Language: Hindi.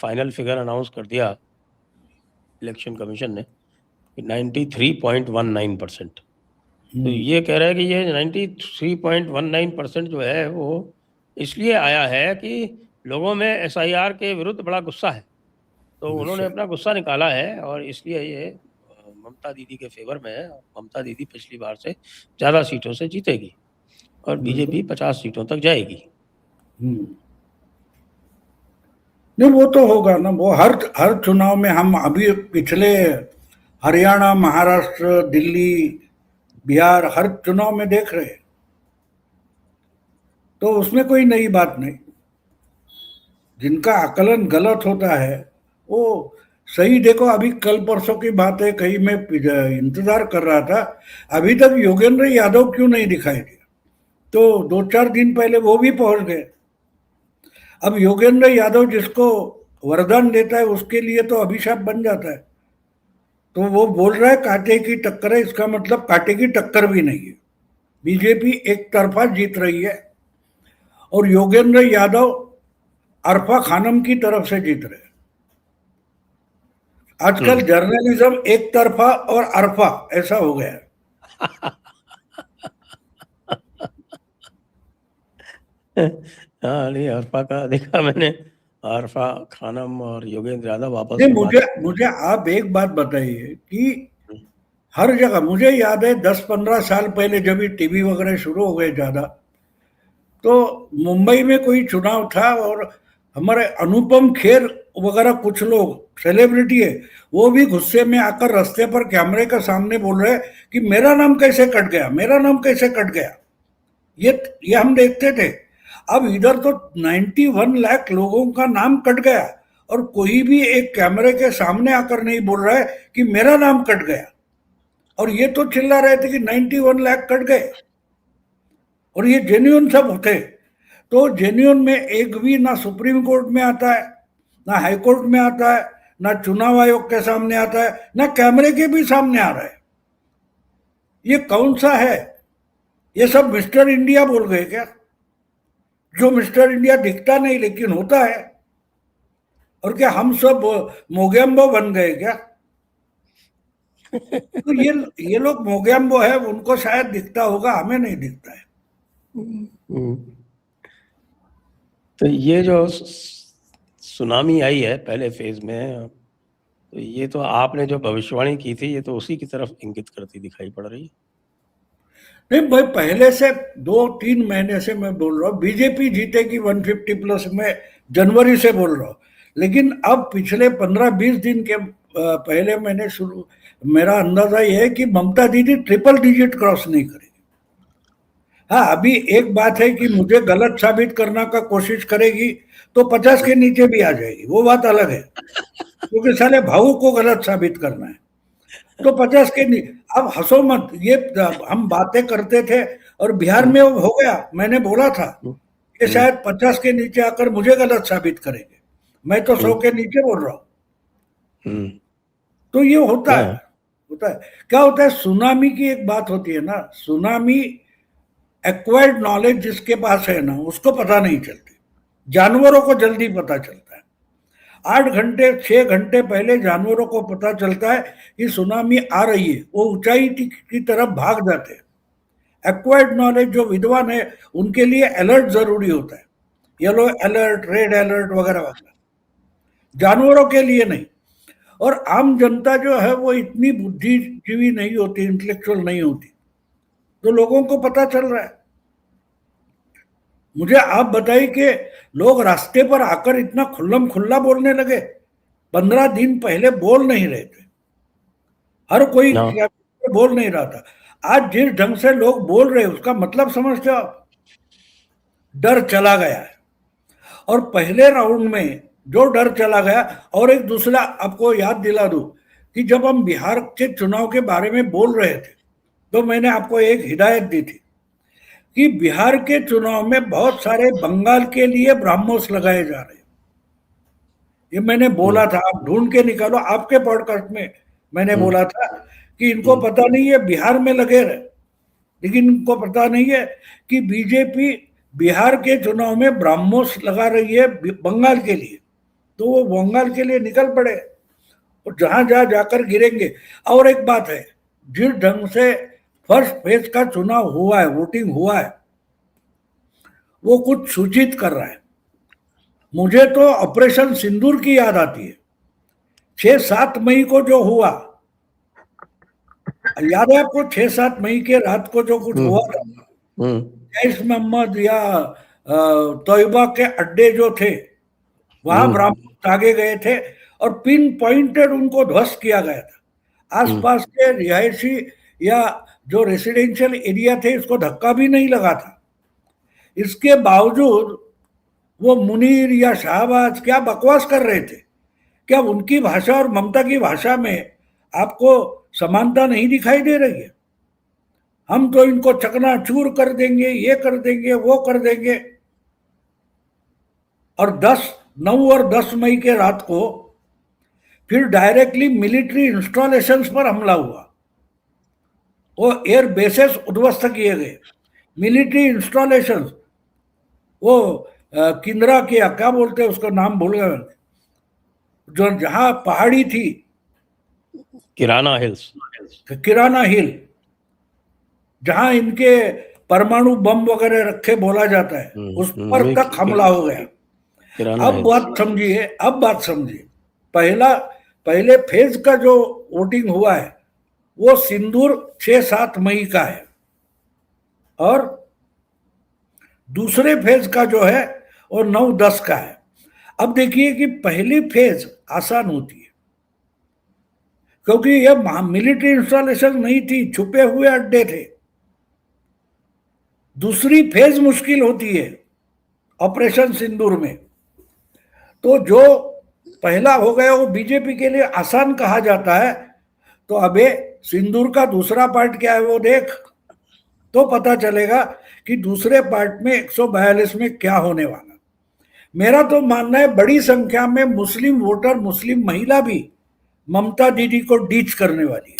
फाइनल फिगर अनाउंस कर दिया इलेक्शन कमीशन ने कि 93.19%। तो ये कह रहा है कि ये 93.19% जो है वो इसलिए आया है कि लोगों में एसआईआर के विरुद्ध बड़ा गुस्सा है, तो उन्होंने अपना गुस्सा निकाला है और इसलिए ये ममता दीदी के फेवर में है। ममता दीदी पिछली बार से ज़्यादा सीटों से जीतेगी और बीजेपी 50 सीटों तक जाएगी। नहीं, वो तो होगा ना, वो हर चुनाव में हम अभी पिछले हरियाणा, महाराष्ट्र, दिल्ली, बिहार हर चुनाव में देख रहे हैं, तो उसमें कोई नई बात नहीं। जिनका आकलन गलत होता है वो सही देखो। अभी कल परसों की बात है, कहीं मैं इंतजार कर रहा था, अभी तक योगेंद्र यादव क्यों नहीं दिखाई दिया, तो 2-4 दिन पहले वो भी पहुंच गए। अब योगेंद्र यादव जिसको वरदान देता है उसके लिए तो अभिशाप बन जाता है। तो वो बोल रहा है कांटे की टक्कर है, इसका मतलब कांटे की टक्कर भी नहीं है। बीजेपी एक तरफा जीत रही है और योगेंद्र यादव अरफा खानम की तरफ से जीत रहे हैं। आजकल जर्नलिज्म एक तरफा और अरफा ऐसा हो गया है। हाँ, नहीं, अरफा का देखा मैंने, अरफा खानम और योगेंद्र यादव आपस नहीं, में मुझे आप एक बात बताइए कि हर जगह, मुझे याद है 10-15 साल पहले जब ये टीवी वगैरह शुरू हो गए ज्यादा, तो मुंबई में कोई चुनाव था और हमारे अनुपम खेर वगैरह कुछ लोग सेलिब्रिटी है, वो भी गुस्से में आकर रास्ते पर कैमरे के सामने बोल रहे कि मेरा नाम कैसे कट गया, मेरा नाम कैसे कट गया। ये हम देखते थे। अब इधर तो 91 लाख लोगों का नाम कट गया और कोई भी एक कैमरे के सामने आकर नहीं बोल रहा है कि मेरा नाम कट गया। और ये तो चिल्ला रहे थे कि 91 लाख कट गए और ये जेन्युइन सब होते। तो जेन्युइन में एक भी ना सुप्रीम कोर्ट में आता है, ना हाई कोर्ट में आता है, ना चुनाव आयोग के सामने आता है, ना कैमरे के भी सामने आ रहा है। ये कौन सा है? ये सब मिस्टर इंडिया बोल गए क्या? जो मिस्टर इंडिया दिखता नहीं लेकिन होता है। और क्या हम सब मोगेम्बो बन गए क्या? तो ये लोग मोगेम्बो है, उनको शायद दिखता होगा, हमें नहीं दिखता है। तो ये जो सुनामी आई है पहले फेज में, तो ये तो आपने जो भविष्यवाणी की थी ये तो उसी की तरफ इंगित करती दिखाई पड़ रही है। नहीं भाई, पहले से 2-3 महीने से मैं बोल रहा हूँ बीजेपी जीतेगी 150 प्लस में, जनवरी से बोल रहा हूँ। लेकिन अब पिछले 15-20 दिन के पहले मैंने शुरू, मेरा अंदाजा यह है कि ममता दीदी ट्रिपल डिजिट क्रॉस नहीं करेगी। हाँ, अभी एक बात है कि मुझे गलत साबित करना का कोशिश करेगी तो 50 के नीचे भी आ जाएगी, वो बात अलग है, क्योंकि साले भाऊ को गलत साबित करना है। तो 50 के नीचे, अब हंसो मत, ये हम बातें करते थे और बिहार में हो गया। मैंने बोला था कि शायद 50 के नीचे आकर मुझे गलत साबित करेंगे, मैं तो 100 के नीचे बोल रहा हूँ। तो ये होता है। क्या होता है, सुनामी की एक बात होती है ना, सुनामी एक्वायर्ड नॉलेज जिसके पास है ना उसको पता नहीं चलती, जानवरों को जल्दी पता चलता है। 8 घंटे 6 घंटे पहले जानवरों को पता चलता है कि सुनामी आ रही है, वो ऊंचाई की तरफ भाग जाते हैं। एक्वायर्ड नॉलेज जो विद्वान है उनके लिए अलर्ट जरूरी होता है, येलो अलर्ट, रेड अलर्ट वगैरह वगैरह, जानवरों के लिए नहीं। और आम जनता जो है वो इतनी बुद्धिजीवी नहीं होती, इंटेलेक्चुअल नहीं होती, तो लोगों को पता चल रहा है। मुझे आप बताइए कि लोग रास्ते पर आकर इतना खुल्लम खुल्ला बोलने लगे, 15 दिन पहले बोल नहीं रहे थे, हर कोई बोल नहीं रहा था। आज जिस ढंग से लोग बोल रहे हैं उसका मतलब समझते हो आप? डर चला गया है। और पहले राउंड में जो डर चला गया, और एक दूसरा आपको याद दिला दूं कि जब हम बिहार के चुनाव के बारे में बोल रहे थे तो मैंने आपको एक हिदायत दी थी कि बिहार के चुनाव में बहुत सारे बंगाल के लिए ब्राह्मोस लगाए जा रहे हैं। ये मैंने बोला था, आप ढूंढ के निकालो, आपके पॉडकास्ट में मैंने बोला था कि इनको पता नहीं है बिहार में लगे रहे, लेकिन इनको पता नहीं है कि बीजेपी बिहार के चुनाव में ब्राह्मोस लगा रही है बंगाल के लिए। तो वो बंगाल के लिए निकल पड़े और जहां जहां जाकर गिरेंगे। और एक बात है, जिस ढंग से फर्स्ट फेज का चुनाव हुआ है, वोटिंग हुआ है, वो कुछ सूचित कर रहा है। मुझे तो ऑपरेशन सिंदूर की याद आती है, 6-7 मई को जो हुआ, याद है आपको? 6-7 मई के रात को जो कुछ हुआ था, जैश मोहम्मद या तोयबा के अड्डे जो थे, वहां ब्राह्मण तागे गए थे और पिन पॉइंटेड उनको ध्वस्त किया गया था। आसपास के रिहायशी या जो रेसिडेंशियल एरिया थे, इसको धक्का भी नहीं लगा था। इसके बावजूद वो मुनीर या शाहबाज क्या बकवास कर रहे थे? क्या उनकी भाषा और ममता की भाषा में आपको समानता नहीं दिखाई दे रही है? हम तो इनको चकनाचूर कर देंगे, ये कर देंगे, वो कर देंगे। और 9 और 10 मई के रात को फिर डायरेक्टली मिलिट्री इंस्टॉलेशंस पर हमला हुआ, वो एयर बेसेस उद्ध्वस्त किए गए, मिलिट्री इंस्टॉलेशंस, वो किंद्रा किया, क्या बोलते हैं उसका नाम भूल गया, जो जहां पहाड़ी थी, किराना हिल्स, किराना हिल, जहां इनके परमाणु बम वगैरह रखे बोला जाता है, उस पर तक हमला हो गया। अब बात समझिए, पहले फेज का जो वोटिंग हुआ है वो सिंदूर 6-7 मई का है, और दूसरे फेज का जो है वो 9-10 का है। अब देखिए कि पहली फेज आसान होती है, क्योंकि यह मिलिट्री इंस्टॉलेशन नहीं थी, छुपे हुए अड्डे थे। दूसरी फेज मुश्किल होती है ऑपरेशन सिंदूर में। तो जो पहला हो गया वो बीजेपी के लिए आसान कहा जाता है। तो अबे सिंदूर का दूसरा पार्ट क्या है वो देख, तो पता चलेगा कि दूसरे पार्ट में 142 में क्या होने वाला। मेरा तो मानना है बड़ी संख्या में मुस्लिम वोटर, मुस्लिम महिला भी ममता दीदी को डीच करने वाली है।